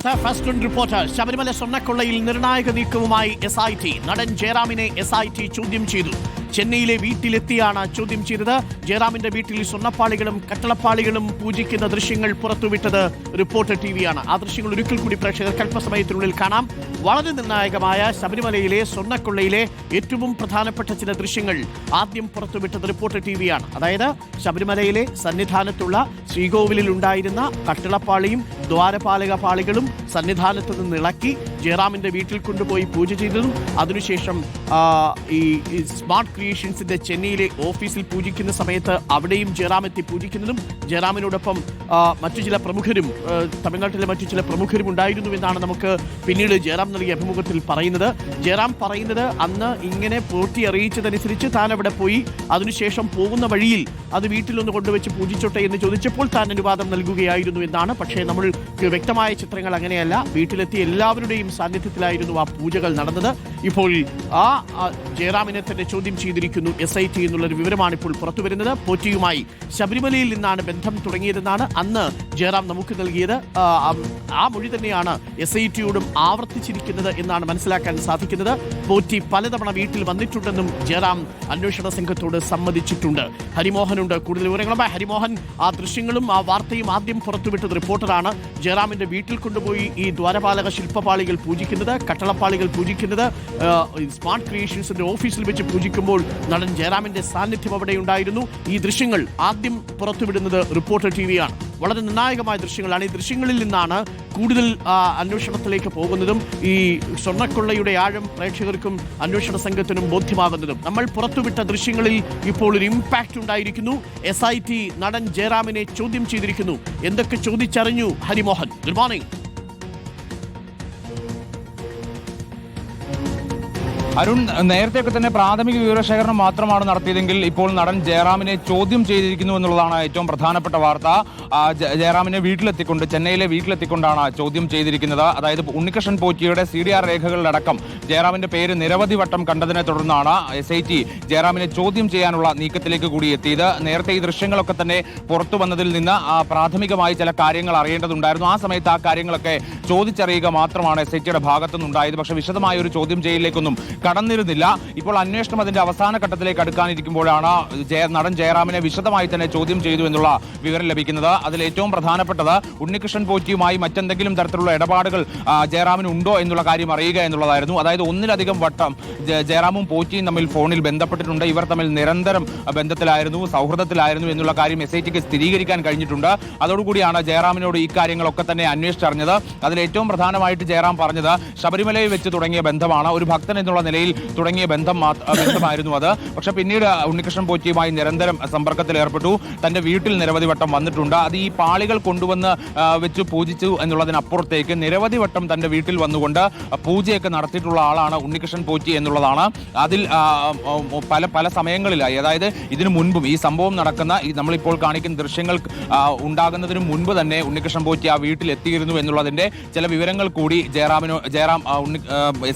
First reporter Sabarimala സ്വർണ്ണക്കൊള്ളയിൽ നിർണായക നീക്കവുമായി SIT. നടൻ ജയറാമിനെ SIT ചോദ്യം ചെയ്തു. ചെന്നൈയിലെ വീട്ടിലെത്തിയാണ് ചോദ്യം ചെയ്തത്. ജയറാമിന്റെ വീട്ടിൽ സ്വർണ്ണപ്പാളികളും കട്ടളപ്പാളികളും പൂജിക്കുന്ന ദൃശ്യങ്ങൾ പുറത്തുവിട്ടത് റിപ്പോർട്ടർ ടിവിയാണ്. ആ ദൃശ്യങ്ങൾ ഒരിക്കൽ കൂടി പ്രേക്ഷകർക്ക് അല്പസമയത്തിനുള്ളിൽ കാണാം. വളരെ നിർണായകമായ ശബരിമലയിലെ സ്വർണ്ണക്കൊള്ളയിലെ ഏറ്റവും പ്രധാനപ്പെട്ട ചില ദൃശ്യങ്ങൾ ആദ്യം പുറത്തുവിട്ടത് റിപ്പോർട്ടർ ടിവിയാണ്. അതായത് ശബരിമലയിലെ സന്നിധാനത്തുള്ള ശ്രീകോവിലിൽ ഉണ്ടായിരുന്ന കട്ടളപ്പാളിയും ദ്വാരപാലക പാളികളും സന്നിധാനത്ത് നിന്ന് ഇളക്കി ജയറാമിന്റെ വീട്ടിൽ കൊണ്ടുപോയി പൂജ ചെയ്തതും അതിനുശേഷം ഈ സ്മാർട്ട് ക്രിയേഷൻസിന്റെ ചെന്നൈയിലെ ഓഫീസിൽ പൂജിക്കുന്ന സമയത്ത് അവിടെയും ജയറാം എത്തി പൂജിക്കുന്നതും ജയറാമിനോടൊപ്പം മറ്റു ചില പ്രമുഖരും തമിഴ്നാട്ടിലെ മറ്റു ചില പ്രമുഖരും ഉണ്ടായിരുന്നു എന്നാണ് നമുക്ക് പിന്നീട് ജയറാം നൽകിയ അഭിമുഖത്തിൽ പറയുന്നത്. ജയറാം പറയുന്നത് അന്ന് ഇങ്ങനെ പൂർത്തി അറിയിച്ചതനുസരിച്ച് താൻ അവിടെ പോയി അതിനുശേഷം പോകുന്ന വഴിയിൽ അത് വീട്ടിലൊന്ന് കൊണ്ടുവച്ച് പൂജിച്ചോട്ടെ എന്ന് ചോദിച്ചപ്പോൾ താൻ അനുവാദം നൽകുകയായിരുന്നു എന്നാണ്. പക്ഷേ നമ്മൾ വ്യക്തമായ ചിത്രങ്ങൾ അങ്ങനെയല്ല. വീട്ടിലെത്തി എല്ലാവരുടെയും സാന്നിധ്യത്തിലായിരുന്നു ആ പൂജകൾ നടന്നത്. ഇപ്പോൾ ആ ജയറാമിനെ തന്നെ ചോദ്യം ചെയ്തിരിക്കുന്നു SIT എന്നുള്ളൊരു വിവരമാണ് ഇപ്പോൾ പുറത്തുവരുന്നത്. പോറ്റിയുമായി ശബരിമലയിൽ നിന്നാണ് ബന്ധം തുടങ്ങിയതെന്നാണ് അന്ന് ജയറാം നമുക്ക് നൽകിയത്. ആ മൊഴി തന്നെയാണ് SITയോടും ആവർത്തിച്ചിരിക്കുന്നത് എന്നാണ് മനസ്സിലാക്കാൻ സാധിക്കുന്നത്. പോറ്റി പലതവണ വീട്ടിൽ വന്നിട്ടുണ്ടെന്നും ജയറാം അന്വേഷണ സംഘത്തോട് സമ്മതിച്ചിട്ടുണ്ട്. ഹരിമോഹനുണ്ട് കൂടുതൽ വിവരങ്ങളുമായി. ഹരിമോഹൻ, ആ ദൃശ്യങ്ങളും ആ വാർത്തയും ആദ്യം പുറത്തുവിട്ടത് റിപ്പോർട്ടറാണ്. ജയറാമിന്റെ വീട്ടിൽ കൊണ്ടുപോയി ഈ ദ്വാരപാലക ശില്പപാളികൾ പൂജിക്കുന്നത്, കട്ടളപ്പാളികൾ പൂജിക്കുന്നത്, സ്മാർട്ട് ക്രിയേഷൻസിന്റെ ഓഫീസിൽ വെച്ച് പൂജിക്കുമ്പോൾ നടൻ ജയറാമിന്റെ സാന്നിധ്യം അവിടെ ഉണ്ടായിരുന്നു. ഈ ദൃശ്യങ്ങൾ ആദ്യം പുറത്തുവിടുന്നത് റിപ്പോർട്ടർ ടിവിയാണ്. വളരെ നിർണായകമായ ദൃശ്യങ്ങളാണ്. ഈ ദൃശ്യങ്ങളിൽ നിന്നാണ് കൂടുതൽ അന്വേഷണത്തിലേക്ക് പോകുന്നതും ഈ സ്വർണ്ണക്കൊള്ളയുടെ ആഴം പ്രേക്ഷകർക്കും അന്വേഷണ സംഘത്തിനും ബോധ്യമാകുന്നതും. നമ്മൾ പുറത്തുവിട്ട ദൃശ്യങ്ങളിൽ ഇപ്പോൾ ഒരു ഇമ്പാക്റ്റ് ഉണ്ടായിരിക്കുന്നു. SIT നടൻ ജയറാമിനെ ചോദ്യം ചെയ്തിരിക്കുന്നു. എന്തൊക്കെ ചോദിച്ചറിഞ്ഞു ഹരിമോഹൻ? Good morning. അരുൺ, നേരത്തെയൊക്കെ തന്നെ പ്രാഥമിക വിവരശേഖരണം മാത്രമാണ് നടത്തിയതെങ്കിൽ ഇപ്പോൾ നടൻ ജയറാമിനെ ചോദ്യം ചെയ്തിരിക്കുന്നു എന്നുള്ളതാണ് ഏറ്റവും പ്രധാനപ്പെട്ട വാർത്ത. ജയറാമിനെ വീട്ടിലെത്തിക്കൊണ്ട്, ചെന്നൈയിലെ വീട്ടിലെത്തിക്കൊണ്ടാണ് ചോദ്യം ചെയ്തിരിക്കുന്നത്. അതായത് ഉണ്ണികൃഷ്ണൻ പോറ്റിയുടെ CDR രേഖകളിലടക്കം ജയറാമിന്റെ പേര് നിരവധി വട്ടം കണ്ടതിനെ തുടർന്നാണ് SIT ജയറാമിനെ ചോദ്യം ചെയ്യാനുള്ള നീക്കത്തിലേക്ക് കൂടി എത്തിയത്. നേരത്തെ ഈ ദൃശ്യങ്ങളൊക്കെ തന്നെ പുറത്തു വന്നതിൽ നിന്ന് പ്രാഥമികമായി ചില കാര്യങ്ങൾ അറിയേണ്ടതുണ്ടായിരുന്നു. ആ സമയത്ത് ആ കാര്യങ്ങളൊക്കെ ചോദിച്ചറിയുക മാത്രമാണ് SITയുടെ ഭാഗത്തുനിന്നുണ്ടായത്. പക്ഷേ വിശദമായ ഒരു ചോദ്യം ചെയ്യലിലേക്കൊന്നും കടന്നിരുന്നില്ല. ഇപ്പോൾ അന്വേഷണം അതിന്റെ അവസാന ഘട്ടത്തിലേക്ക് അടുക്കാനിരിക്കുമ്പോഴാണ് നടൻ ജയറാമിനെ വിശദമായി തന്നെ ചോദ്യം ചെയ്തു എന്നുള്ള വിവരം ലഭിക്കുന്നത്. അതിൽ ഏറ്റവും പ്രധാനപ്പെട്ടത് ഉണ്ണികൃഷ്ണൻ പോറ്റിയുമായി മറ്റെന്തെങ്കിലും തരത്തിലുള്ള ഇടപാടുകൾ ജയറാമിന് ഉണ്ടോ എന്നുള്ള കാര്യം അറിയുക എന്നുള്ളതായിരുന്നു. അതായത് ഒന്നിലധികം വട്ടം ജയറാമും പോറ്റിയും തമ്മിൽ ഫോണിൽ ബന്ധപ്പെട്ടിട്ടുണ്ട്. ഇവർ തമ്മിൽ നിരന്തരം ബന്ധത്തിലായിരുന്നു, സൗഹൃദത്തിലായിരുന്നു എന്നുള്ള കാര്യം SITക്ക് സ്ഥിരീകരിക്കാൻ കഴിഞ്ഞിട്ടുണ്ട്. അതോടുകൂടിയാണ് ജയറാമിനോട് ഈ കാര്യങ്ങളൊക്കെ തന്നെ അന്വേഷിച്ചറിഞ്ഞത്. അതിൽ ഏറ്റവും പ്രധാനമായിട്ട് ജയറാം പറഞ്ഞത് ശബരിമലയിൽ വെച്ച് തുടങ്ങിയ ബന്ധമാണ്, ഒരു ഭക്തൻ എന്നുള്ള നിലയിൽ തുടങ്ങിയ ബന്ധമായിരുന്നു അത്. പക്ഷെ പിന്നീട് ഉണ്ണികൃഷ്ണൻ പോറ്റിയുമായി നിരന്തരം സമ്പർക്കത്തിൽ ഏർപ്പെട്ടു. തന്റെ വീട്ടിൽ നിരവധി വട്ടം വന്നിട്ടുണ്ട്. അത് ഈ പാളികൾ കൊണ്ടുവന്ന് വെച്ച് പൂജിച്ചു എന്നുള്ളതിനപ്പുറത്തേക്ക് നിരവധി വട്ടം തന്റെ വീട്ടിൽ വന്നുകൊണ്ട് പൂജയൊക്കെ നടത്തിയിട്ടുള്ള ആളാണ് ഉണ്ണികൃഷ്ണൻ പോറ്റി എന്നുള്ളതാണ്. അതിൽ പല സമയങ്ങളിലായി, അതായത് ഇതിനു മുൻപും ഈ സംഭവം നടക്കുന്ന നമ്മളിപ്പോൾ കാണിക്കുന്ന ദൃശ്യങ്ങൾ ഉണ്ടാകുന്നതിന് മുൻപ് തന്നെ ഉണ്ണികൃഷ്ണൻ പോറ്റി ആ വീട്ടിൽ എത്തിയിരുന്നു എന്നുള്ളതിന്റെ ചില വിവരങ്ങൾ കൂടി ജയറാം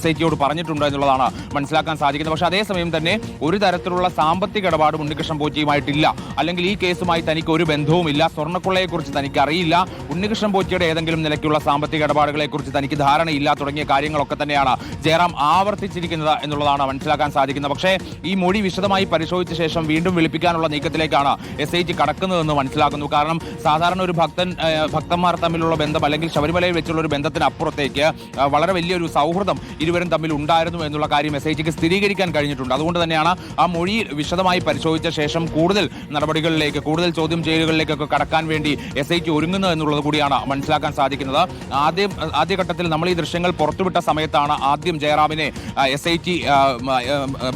SITയോട് പറഞ്ഞിട്ടുണ്ട് എന്നുള്ളതാണ് മനസ്സിലാക്കാൻ സാധിക്കുന്നത്. പക്ഷേ അതേസമയം തന്നെ ഒരു തരത്തിലുള്ള സാമ്പത്തിക ഇടപാടും ഉണ്ണികൃഷ്ണൻ പോറ്റിയുമായിട്ടില്ല, അല്ലെങ്കിൽ ഈ കേസുമായി തനിക്ക് ഒരു ബന്ധവുമില്ല, സ്വർണ്ണക്കൊള്ളയെക്കുറിച്ച് തനിക്ക് അറിയില്ല, ഉണ്ണികൃഷ്ണൻ പോറ്റിയുടെ ഏതെങ്കിലും നിലയ്ക്കുള്ള സാമ്പത്തിക ഇടപാടുകളെ കുറിച്ച് തനിക്ക് ധാരണയില്ല തുടങ്ങിയ കാര്യങ്ങളൊക്കെ തന്നെയാണ് ജയറാം ആവർത്തിച്ചിരിക്കുന്നത് എന്നുള്ളതാണ് മനസ്സിലാക്കാൻ സാധിക്കുന്നത്. പക്ഷേ ഈ മൊഴി വിശദമായി പരിശോധിച്ച ശേഷം വീണ്ടും വിളിപ്പിക്കാനുള്ള നീക്കത്തിലേക്കാണ് SIT കടക്കുന്നതെന്ന് മനസ്സിലാക്കുന്നു. കാരണം സാധാരണ ഒരു ഭക്തന്മാർ തമ്മിലുള്ള ബന്ധം, അല്ലെങ്കിൽ ശബരിമലയിൽ വെച്ചുള്ള ഒരു ബന്ധത്തിനപ്പുറത്തേക്ക് വളരെ വലിയൊരു സൗഹൃദം ഇരുവരും തമ്മിൽ ഉണ്ടായിരുന്നു എന്നുള്ള കാര്യം SITക്ക് സ്ഥിരീകരിക്കാൻ കഴിഞ്ഞിട്ടുണ്ട്. അതുകൊണ്ട് തന്നെയാണ് ആ മൊഴി വിശദമായി പരിശോധിച്ച ശേഷം കൂടുതൽ നടപടികളിലേക്ക്, കൂടുതൽ ചോദ്യം ചെയ്യലുകളിലേക്കൊക്കെ കടക്കാൻ വേണ്ടി SIT ഒരുങ്ങുന്നത് എന്നുള്ളത് കൂടിയാണ് മനസ്സിലാക്കാൻ സാധിക്കുന്നത്. ആദ്യഘട്ടത്തിൽ നമ്മൾ ഈ ദൃശ്യങ്ങൾ പുറത്തുവിട്ട സമയത്താണ് ആദ്യം ജയറാമിനെ SIT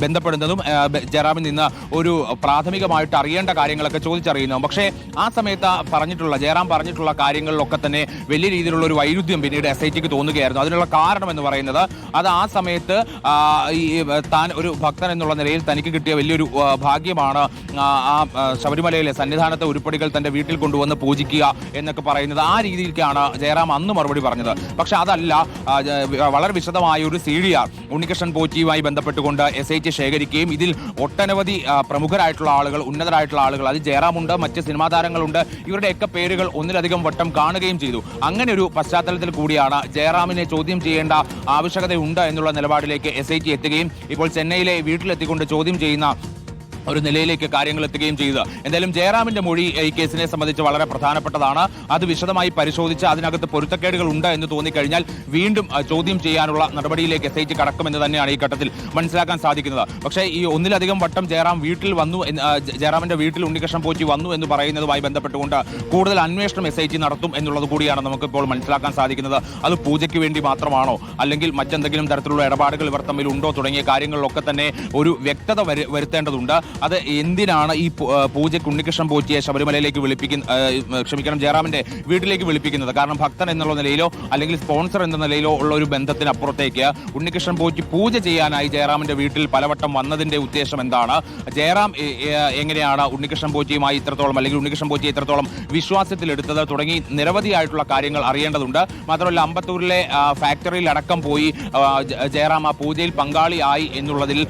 ബന്ധപ്പെടുന്നതും ജയറാമിൽ നിന്ന് ഒരു പ്രാഥമികമായിട്ട് അറിയേണ്ട കാര്യങ്ങളൊക്കെ ചോദിച്ചറിയുന്നതും. പക്ഷേ ആ സമയത്ത് ജയറാം പറഞ്ഞിട്ടുള്ള കാര്യങ്ങളിലൊക്കെ തന്നെ വലിയ രീതിയിലുള്ള ഒരു വൈരുദ്ധ്യം പിന്നീട് SITക്ക് തോന്നുകയായിരുന്നു. അതിനുള്ള കാരണം എന്ന് പറയുന്നത് അത് ആ സമയത്ത് ഈ താൻ ഒരു ഭക്തൻ എന്നുള്ള നിലയിൽ തനിക്ക് കിട്ടിയ വലിയൊരു ഭാഗ്യമാണ് ശബരിമലയിലെ സന്നിധാനത്തെ ഉരുപ്പടികൾ തന്റെ വീട്ടിൽ കൊണ്ടുവന്ന് പൂജിക്കുക എന്നൊക്കെ പറയുന്നത്. ആ രീതിയിലേക്കാണ് ജയറാം അന്ന് മറുപടി പറഞ്ഞത്. പക്ഷെ അതല്ല, വളരെ വിശദമായ ഒരു CDR ഉണ്ണികൃഷ്ണൻ പോറ്റിയുമായി ബന്ധപ്പെട്ടുകൊണ്ട് SIT ശേഖരിക്കുകയും ഇതിൽ ഒട്ടനവധി പ്രമുഖരായിട്ടുള്ള ആളുകൾ, ഉന്നതരായിട്ടുള്ള ആളുകൾ, അത് ജയറാമുണ്ട്, മറ്റ് സിനിമാ താരങ്ങളുണ്ട്, ഇവരുടെയൊക്കെ പേരുകൾ ഒന്നിലധികം വട്ടം കാണുകയും ചെയ്തു. അങ്ങനെ ഒരു പശ്ചാത്തലത്തിൽ കൂടിയാണ് ജയറാമിനെ ചോദ്യം ചെയ്യേണ്ട ആവശ്യകതയുണ്ട് എന്നുള്ള നിലപാടിലേക്ക് SIT എത്തുകയും ഇപ്പോൾ ചെന്നൈയിലെ വീട്ടിലെത്തിക്കൊണ്ട് ചോദ്യം ചെയ്യുന്ന ഒരു നിലയിലേക്ക് കാര്യങ്ങൾ എത്തുകയും ചെയ്തത്. എന്തായാലും ജയറാമിന്റെ മൊഴി ഈ കേസിനെ സംബന്ധിച്ച് വളരെ പ്രധാനപ്പെട്ടതാണ്. അത് വിശദമായി പരിശോധിച്ച് അതിനകത്ത് പൊരുത്തക്കേടുകൾ ഉണ്ട് എന്ന് തോന്നിക്കഴിഞ്ഞാൽ വീണ്ടും ചോദ്യം ചെയ്യാനുള്ള നടപടിയിലേക്ക് SIT കടക്കുമെന്ന് തന്നെയാണ് ഈ ഘട്ടത്തിൽ മനസ്സിലാക്കാൻ സാധിക്കുന്നത്. പക്ഷേ ഈ ഒന്നിലധികം വട്ടം ജയറാം വീട്ടിൽ വന്നു, ജയറാമിന്റെ വീട്ടിൽ ഉണ്ണികൃഷ്ണൻ പോറ്റി വന്നു എന്ന് പറയുന്നതുമായി ബന്ധപ്പെട്ടുകൊണ്ട് കൂടുതൽ അന്വേഷണം SIT നടത്തും എന്നുള്ളത് കൂടിയാണ് നമുക്കിപ്പോൾ മനസ്സിലാക്കാൻ സാധിക്കുന്നത്. അത് പൂജയ്ക്ക് വേണ്ടി മാത്രമാണോ, അല്ലെങ്കിൽ മറ്റെന്തെങ്കിലും തരത്തിലുള്ള ഇടപാടുകൾ ഇവർ തമ്മിൽ ഉണ്ടോ തുടങ്ങിയ കാര്യങ്ങളിലൊക്കെ തന്നെ ഒരു വ്യക്തത വരുത്തേണ്ടതുണ്ട്. അത് എന്തിനാണ് ഈ പൂജയ്ക്ക് ഉണ്ണികൃഷ്ണൻ പോറ്റിയെ ശബരിമലയിലേക്ക് ജയറാമിന്റെ വീട്ടിലേക്ക് വിളിപ്പിക്കുന്നത്? കാരണം ഭക്തൻ എന്നുള്ള നിലയിലോ അല്ലെങ്കിൽ സ്പോൺസർ എന്ന നിലയിലോ ഉള്ള ഒരു ബന്ധത്തിനപ്പുറത്തേക്ക് ഉണ്ണികൃഷ്ണൻ പോറ്റി പൂജ ചെയ്യാനായി ജയറാമിന്റെ വീട്ടിൽ പലവട്ടം വന്നതിന്റെ ഉദ്ദേശം എന്താണ്? ജയറാം എങ്ങനെയാണ് ഉണ്ണികൃഷ്ണൻ പോറ്റിയുമായി ഇത്രത്തോളം, അല്ലെങ്കിൽ ഉണ്ണികൃഷ്ണൻ പോറ്റിയെ ഇത്രത്തോളം വിശ്വാസത്തിലെടുത്തത് തുടങ്ങി നിരവധിയായിട്ടുള്ള കാര്യങ്ങൾ അറിയേണ്ടതുണ്ട്. മാത്രമല്ല അമ്പത്തൂരിലെ ഫാക്ടറിയിൽ അടക്കം പോയി ജയറാം ആ പൂജയിൽ പങ്കാളിയായി എന്നുള്ളതിൽ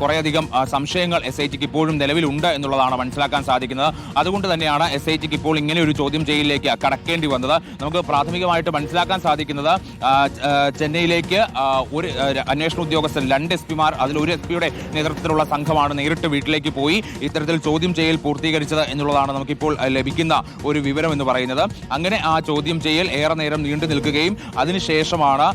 കുറേയധികം സംശയങ്ങൾ SITക്ക് ഇപ്പോഴും നിലവിലുണ്ട് എന്നുള്ളതാണ് മനസ്സിലാക്കാൻ സാധിക്കുന്നത്. അതുകൊണ്ട് തന്നെയാണ് SITക്ക് ഇപ്പോൾ ഇങ്ങനെ ഒരു ചോദ്യം ചെയ്യലിലേക്ക് കടക്കേണ്ടി വന്നത്. നമുക്ക് പ്രാഥമികമായിട്ട് മനസ്സിലാക്കാൻ സാധിക്കുന്നത് ചെന്നൈയിലേക്ക് ഒരു അന്വേഷണ ഉദ്യോഗസ്ഥൻ, 2 SP-മാർ, അതിൽ ഒരു SP-യുടെ നേതൃത്വത്തിലുള്ള സംഘമാണ് നേരിട്ട് വീട്ടിലേക്ക് പോയി ഇത്തരത്തിൽ ചോദ്യം ചെയ്യൽ പൂർത്തീകരിച്ചത് എന്നുള്ളതാണ് നമുക്കിപ്പോൾ ലഭിക്കുന്ന ഒരു വിവരം എന്ന് പറയുന്നത്. അങ്ങനെ ആ ചോദ്യം ചെയ്യൽ ഏറെ നേരം നീണ്ടു നിൽക്കുകയും അതിനുശേഷമാണ്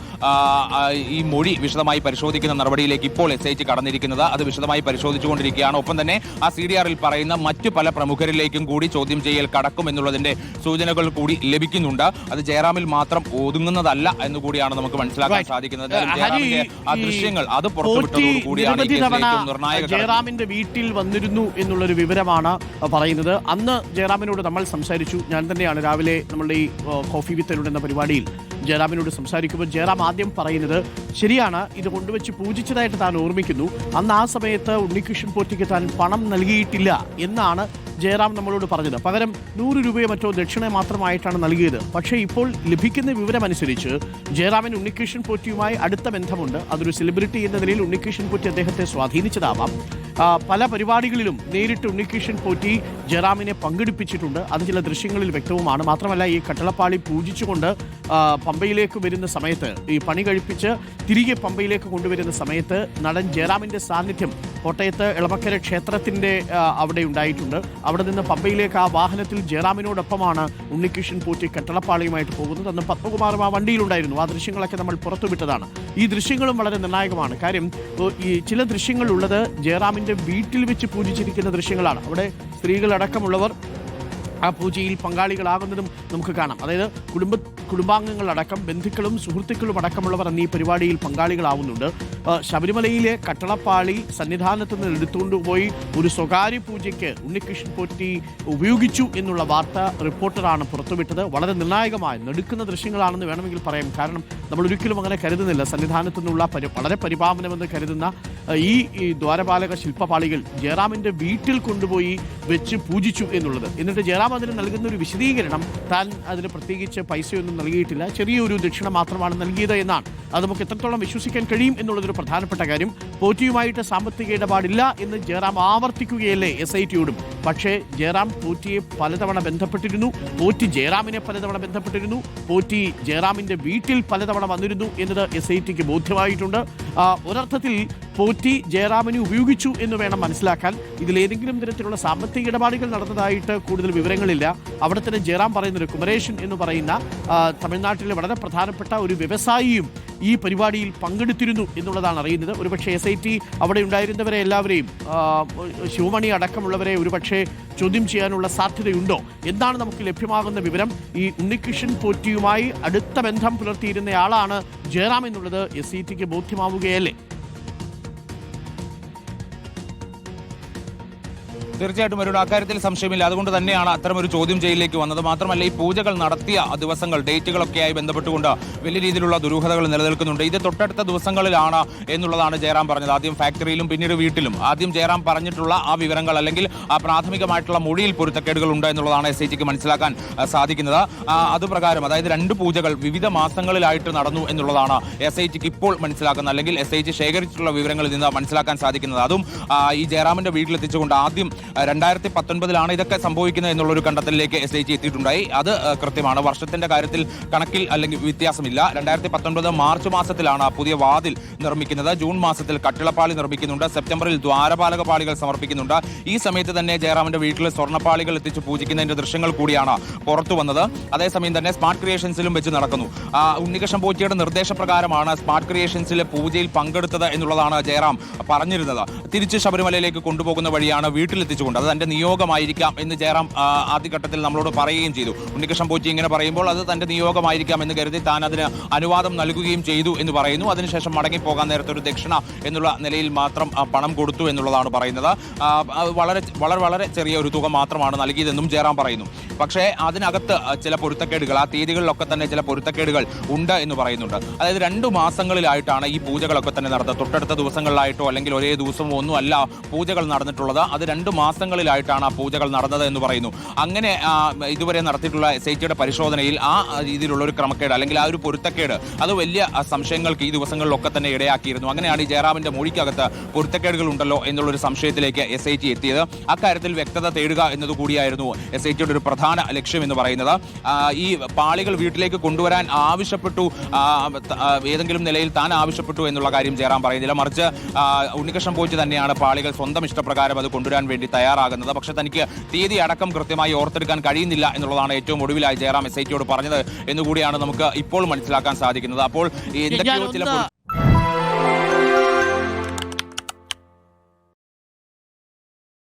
ഈ മൊഴി വിശദമായി പരിശോധിക്കുന്ന നടപടിയിലേക്ക് ഇപ്പോൾ SIT കടന്നിരിക്കുന്നത്. അത് വിശദമായി പരിശോധിച്ചുകൊണ്ടിരിക്കുകയാണ്. ഒപ്പം തന്നെ ആ CDR-ൽ പറയുന്ന മറ്റു പല പ്രമുഖരിലേക്കും കൂടി ചോദ്യം ചെയ്യൽ കടക്കും എന്നുള്ളതിന്റെ സൂചനകൾ കൂടി ലഭിക്കുന്നുണ്ട്. അത് ജയറാമിൽ മാത്രം ഒതുങ്ങുന്നതല്ല എന്നുകൂടിയാണ് നമുക്ക് മനസ്സിലാക്കാൻ സാധിക്കുന്നത്. ആ ദൃശ്യങ്ങൾ അത് പുറത്തുവിട്ടതോടുകൂടിയാണ് ജയറാമിന്റെ വീട്ടിൽ വന്നിരുന്നു എന്നുള്ളൊരു വിവരമാണ് പറയുന്നത്. അന്ന് ജയറാമിനോട് നമ്മൾ സംസാരിച്ചു. ഞാൻ തന്നെയാണ് രാവിലെ നമ്മളുടെ ഈ കോഫി വിത്ത് എന്ന പരിപാടിയിൽ ജയറാമിനോട് സംസാരിക്കുമ്പോൾ ജയറാം ആദ്യം പറയുന്നത് ശരിയാണ്, ഇത് കൊണ്ടുവച്ച് പൂജിച്ചതായിട്ട് താൻ ഓർമ്മിക്കുന്നു. അന്ന് ആ സമയത്ത് ഉണ്ണികൃഷ്ണൻ പോറ്റിക്ക് താൻ പണം നൽകിയിട്ടില്ല എന്നാണ് ജയറാം നമ്മളോട് പറഞ്ഞത്. പകരം 100 രൂപയോ മറ്റോ ദക്ഷിണ മാത്രമായിട്ടാണ് നൽകിയത്. പക്ഷേ ഇപ്പോൾ ലഭിക്കുന്ന വിവരമനുസരിച്ച് ജയറാമിന് ഉണ്ണികൃഷ്ണൻ പോറ്റിയുമായി അടുത്ത ബന്ധമുണ്ട്. അതൊരു സെലിബ്രിറ്റി എന്ന നിലയിൽ ഉണ്ണികൃഷ്ണൻ പോറ്റി അദ്ദേഹത്തെ സ്വാധീനിച്ചതാവാം. പല പരിപാടികളിലും നേരിട്ട് ഉണ്ണികൃഷ്ണൻ പോറ്റി ജയറാമിനെ പങ്കെടുപ്പിച്ചിട്ടുണ്ട്. അത് ചില ദൃശ്യങ്ങളിൽ വ്യക്തവുമാണ്. മാത്രമല്ല ഈ കട്ടളപ്പാളി പൂജിച്ചുകൊണ്ട് പമ്പയിലേക്ക് വരുന്ന സമയത്ത്, ഈ പണി കഴിപ്പിച്ച് തിരികെ പമ്പയിലേക്ക് കൊണ്ടുവരുന്ന സമയത്ത് നടൻ ജയറാമിൻ്റെ സാന്നിധ്യം കോട്ടയത്ത് എളമക്കര ക്ഷേത്രത്തിൻ്റെ അവിടെ ഉണ്ടായിട്ടുണ്ട്. അവിടെ നിന്ന് പമ്പയിലേക്ക് ആ വാഹനത്തിൽ ജയറാമിനോടൊപ്പമാണ് ഉണ്ണികൃഷ്ണൻ പോറ്റി കട്ടളപ്പാളിയുമായിട്ട് പോകുന്നത്. അന്ന് പത്മകുമാറും ആ വണ്ടിയിലുണ്ടായിരുന്നു. ആ ദൃശ്യങ്ങളൊക്കെ നമ്മൾ പുറത്തുവിട്ടതാണ്. ഈ ദൃശ്യങ്ങളും വളരെ നിർണായകമാണ്. കാര്യം ഈ ചില ദൃശ്യങ്ങളുള്ളത് ജയറാമിൻ്റെ വീട്ടിൽ വെച്ച് പൂജിച്ചിരിക്കുന്ന ദൃശ്യങ്ങളാണ്. അവിടെ സ്ത്രീകളടക്കമുള്ളവർ ആ പൂജയിൽ പങ്കാളികളാകുന്നതും നമുക്ക് കാണാം. അതായത് കുടുംബാംഗങ്ങളടക്കം ബന്ധുക്കളും സുഹൃത്തുക്കളും അടക്കമുള്ളവർ അന്ന് ഈ പരിപാടിയിൽ പങ്കാളികളാവുന്നുണ്ട്. ശബരിമലയിലെ കട്ടളപ്പാളി സന്നിധാനത്ത് നിന്ന് എടുത്തുകൊണ്ടുപോയി ഒരു സ്വകാര്യ പൂജയ്ക്ക് ഉണ്ണികൃഷ്ണൻ പോറ്റി ഉപയോഗിച്ചു എന്നുള്ള വാർത്ത റിപ്പോർട്ടറാണ് പുറത്തുവിട്ടത്. വളരെ നിർണായകമായ നെടുക്കുന്ന ദൃശ്യങ്ങളാണെന്ന് വേണമെങ്കിൽ പറയാം. കാരണം നമ്മൾ ഒരിക്കലും അങ്ങനെ കരുതുന്നില്ല. സന്നിധാനത്തു നിന്നുള്ള വളരെ പരിപാവനമെന്ന് കരുതുന്ന ഈ ദ്വാരപാലക ശില്പപാളികൾ ജയറാമിൻ്റെ വീട്ടിൽ കൊണ്ടുപോയി വെച്ച് പൂജിച്ചു എന്നുള്ളത്. എന്നിട്ട് ജയറാം അതിന് നൽകുന്ന ഒരു വിശദീകരണം, താൻ അതിന് പ്രത്യേകിച്ച് പൈസയൊന്നും നൽകിയിട്ടില്ല, ചെറിയൊരു ദക്ഷിണ മാത്രമാണ് നൽകിയത് എന്നാണ്. അത് നമുക്ക് എത്രത്തോളം വിശ്വസിക്കാൻ കഴിയും എന്നുള്ളതൊരു പ്രധാനപ്പെട്ട കാര്യം. പോറ്റിയുമായിട്ട് സാമ്പത്തിക ഇടപാടില്ല എന്ന് ജയറാം ആവർത്തിക്കുകയല്ലേ SITയോടും. പക്ഷേ ജയറാം പോറ്റിയെ പലതവണ ബന്ധപ്പെട്ടിരുന്നു, പോറ്റി ജയറാമിനെ പലതവണ ബന്ധപ്പെട്ടിരുന്നു, പോറ്റി ജയറാമിൻ്റെ വീട്ടിൽ പലതവണ വന്നിരുന്നു എന്നത് SITക്ക് ബോധ്യമായിട്ടുണ്ട്. ഒരർത്ഥത്തിൽ പോറ്റി ജയറാമിനെ ഉപയോഗിച്ചു എന്ന് വേണം മനസ്സിലാക്കാൻ. ഇതിലേതെങ്കിലും തരത്തിലുള്ള സാമ്പത്തിക ഇടപാടുകൾ നടന്നതായിട്ട് കൂടുതൽ വിവരങ്ങളില്ല. അവിടെ തന്നെ ജയറാം പറയുന്നത് കുമരേശൻ എന്ന് പറയുന്ന തമിഴ്നാട്ടിലെ വളരെ പ്രധാനപ്പെട്ട ഒരു വ്യവസായിയും ഈ പരിപാടിയിൽ പങ്കെടുത്തിരുന്നു എന്നുള്ളതാണ് അറിയുന്നത്. ഒരുപക്ഷെ SIT അവിടെ ഉണ്ടായിരുന്നവരെ എല്ലാവരെയും, ശിവമണി അടക്കമുള്ളവരെ ഒരുപക്ഷെ ചോദ്യം ചെയ്യാനുള്ള സാധ്യതയുണ്ടോ എന്നാണ് നമുക്ക് ലഭ്യമാകുന്ന വിവരം. ഈ ഉണ്ണികൃഷ്ണൻ പോറ്റിയുമായി അടുത്ത ബന്ധം പുലർത്തിയിരുന്നയാളാണ് ജയറാം എന്നുള്ളത് SITക്ക് ബോധ്യമാവുകയല്ലേ? തീർച്ചയായിട്ടും ഒരു അക്കാര്യത്തിൽ സംശയമില്ല. അതുകൊണ്ട് തന്നെയാണ് അത്തരം ഒരു ചോദ്യം ചെയ്യലിലേക്ക് വന്നത്. മാത്രമല്ല ഈ പൂജകൾ നടത്തിയ ദിവസങ്ങൾ ഡേറ്റുകളൊക്കെയായി ബന്ധപ്പെട്ടുകൊണ്ട് വലിയ രീതിയിലുള്ള ദുരൂഹതകൾ നിലനിൽക്കുന്നുണ്ട്. ഇത് തൊട്ടടുത്ത ദിവസങ്ങളിലാണ് എന്നുള്ളതാണ് ജയറാം പറഞ്ഞത്. ആദ്യം ഫാക്ടറിയിലും പിന്നീട് വീട്ടിലും. ആദ്യം ജയറാം പറഞ്ഞിട്ടുള്ള ആ വിവരങ്ങൾ അല്ലെങ്കിൽ ആ പ്രാഥമികമായിട്ടുള്ള മൊഴിയിൽ പൊരുത്തക്കേടുകൾ ഉണ്ട് എന്നുള്ളതാണ് SITക്ക് മനസ്സിലാക്കാൻ സാധിക്കുന്നത്. അതുപ്രകാരം അതായത് 2 പൂജകൾ വിവിധ മാസങ്ങളിലായിട്ട് നടന്നു എന്നുള്ളതാണ് SITക്ക് ഇപ്പോൾ മനസ്സിലാക്കുന്നത്, അല്ലെങ്കിൽ SIT ശേഖരിച്ചിട്ടുള്ള വിവരങ്ങളിൽ നിന്ന് മനസ്സിലാക്കാൻ സാധിക്കുന്നത്. അതും ഈ ജയറാമിന്റെ വീട്ടിലെത്തിച്ചുകൊണ്ട് ആദ്യം 2019 ഇതൊക്കെ സംഭവിക്കുന്നത് എന്നുള്ളൊരു കണ്ടെത്തലിലേക്ക് SIT എത്തിയിട്ടുണ്ടായി. അത് കൃത്യമാണ്. വർഷത്തിന്റെ കാര്യത്തിൽ കണക്കിൽ അല്ലെങ്കിൽ വ്യത്യാസമില്ല. 2019 മാർച്ച് മാസത്തിലാണ് പുതിയ വാതിൽ നിർമ്മിക്കുന്നത്. ജൂൺ മാസത്തിൽ കട്ടിളപ്പാളി നിർമ്മിക്കുന്നുണ്ട്. സെപ്റ്റംബറിൽ ദ്വാരപാലക പാളികൾ സമർപ്പിക്കുന്നുണ്ട്. ഈ സമയത്ത് തന്നെ ജയറാമിന്റെ വീട്ടിൽ സ്വർണ്ണപ്പാളികൾ എത്തിച്ച് പൂജിക്കുന്നതിന്റെ ദൃശ്യങ്ങൾ കൂടിയാണ് പുറത്തു വന്നത്. അതേസമയം തന്നെ സ്മാർട്ട് ക്രിയേഷൻസിലും വെച്ച് നടക്കുന്നു. ഉണ്ണികൃഷ്ണൻ പോറ്റിയുടെ നിർദ്ദേശപ്രകാരമാണ് സ്മാർട്ട് ക്രിയേഷൻസിലെ പൂജയിൽ പങ്കെടുത്തത് എന്നുള്ളതാണ് ജയറാം പറഞ്ഞിരുന്നത്. തിരിച്ച് ശബരിമലയിലേക്ക് കൊണ്ടുപോകുന്ന വഴിയാണ് വീട്ടിലെത്തിച്ചുകൊണ്ട് അത് തന്റെ നിയോഗമായിരിക്കാം എന്ന് ജയറാം ആദ്യഘട്ടത്തിൽ നമ്മളോട് പറയുകയും ചെയ്തു. ഉണ്ണികൃഷ്ണൻ പോറ്റി ഇങ്ങനെ പറയുമ്പോൾ അത് തന്റെ നിയോഗമായിരിക്കാം എന്ന് കരുതി താൻ അതിന് അനുവാദം നൽകുകയും ചെയ്തു എന്ന് പറയുന്നു. അതിനുശേഷം മടങ്ങിപ്പോകാൻ നേരത്തെ ഒരു ദക്ഷിണ എന്നുള്ള നിലയിൽ മാത്രം പണം കൊടുത്തു എന്നുള്ളതാണ് പറയുന്നത്. വളരെ വളരെ വളരെ ചെറിയ ഒരു തുക മാത്രമാണ് നൽകിയതെന്നും ജയറാം പറയുന്നു. പക്ഷേ അതിനകത്ത് ചില പൊരുത്തക്കേടുകൾ, ആ തീയതികളിലൊക്കെ തന്നെ ചില പൊരുത്തക്കേടുകൾ ഉണ്ട് എന്ന് പറയുന്നുണ്ട്. അതായത് 2 മാസങ്ങളിലായിട്ടാണ് ഈ പൂജകളൊക്കെ തന്നെ നടന്നത്. തൊട്ടടുത്ത ദിവസങ്ങളിലായിട്ടോ അല്ലെങ്കിൽ ഒരേ ദിവസമോ ഒന്നും അല്ല പൂജകൾ നടന്നിട്ടുള്ളത്. അത് 2 മാസങ്ങളിലായിട്ടാണ് ആ പൂജകൾ നടന്നത് എന്ന് പറയുന്നു. അങ്ങനെ ഇതുവരെ നടത്തിയിട്ടുള്ള SITയുടെ പരിശോധനയിൽ ആ രീതിയിലുള്ള ഒരു ക്രമക്കേട് അല്ലെങ്കിൽ ആ ഒരു പൊരുത്തക്കേട് അത് വലിയ സംശയങ്ങൾക്ക് ഈ ദിവസങ്ങളിലൊക്കെ തന്നെ ഇടയാക്കിയിരുന്നു. അങ്ങനെയാണ് ഈ ജയറാമിന്റെ മൊഴിക്കകത്ത് പൊരുത്തക്കേടുകൾ ഉണ്ടല്ലോ എന്നുള്ളൊരു സംശയത്തിലേക്ക് SIT എത്തിയത്. അക്കാര്യത്തിൽ വ്യക്തത തേടുക എന്നതുകൂടിയായിരുന്നു SITയുടെ ഒരു പ്രധാന ലക്ഷ്യം എന്ന് പറയുന്നത്. ഈ പാളികൾ വീട്ടിലേക്ക് കൊണ്ടുവരാൻ ആവശ്യപ്പെട്ടു, ഏതെങ്കിലും നിലയിൽ താൻ ആവശ്യപ്പെട്ടു എന്നുള്ള കാര്യം ജയറാം പറയുന്നില്ല. മറിച്ച് ഉണ്ണികൃഷ്ണൻ പോറ്റി തന്നെയാണ് പാളികൾ സ്വന്തം ഇഷ്ടപ്രകാരം അത് കൊണ്ടുവരാൻ വേണ്ടി തയ്യാറാകുന്നത്. പക്ഷെ തനിക്ക് തീയതി അടക്കം കൃത്യമായി ഓർത്തെടുക്കാൻ കഴിയുന്നില്ല എന്നുള്ളതാണ് ഏറ്റവും ഒടുവിലായി ജയറാം SITയോട് പറഞ്ഞത് എന്നുകൂടിയാണ് നമുക്ക് ഇപ്പോൾ മനസ്സിലാക്കാൻ സാധിക്കുന്നത്. അപ്പോൾ എന്തൊക്കെയോ ചില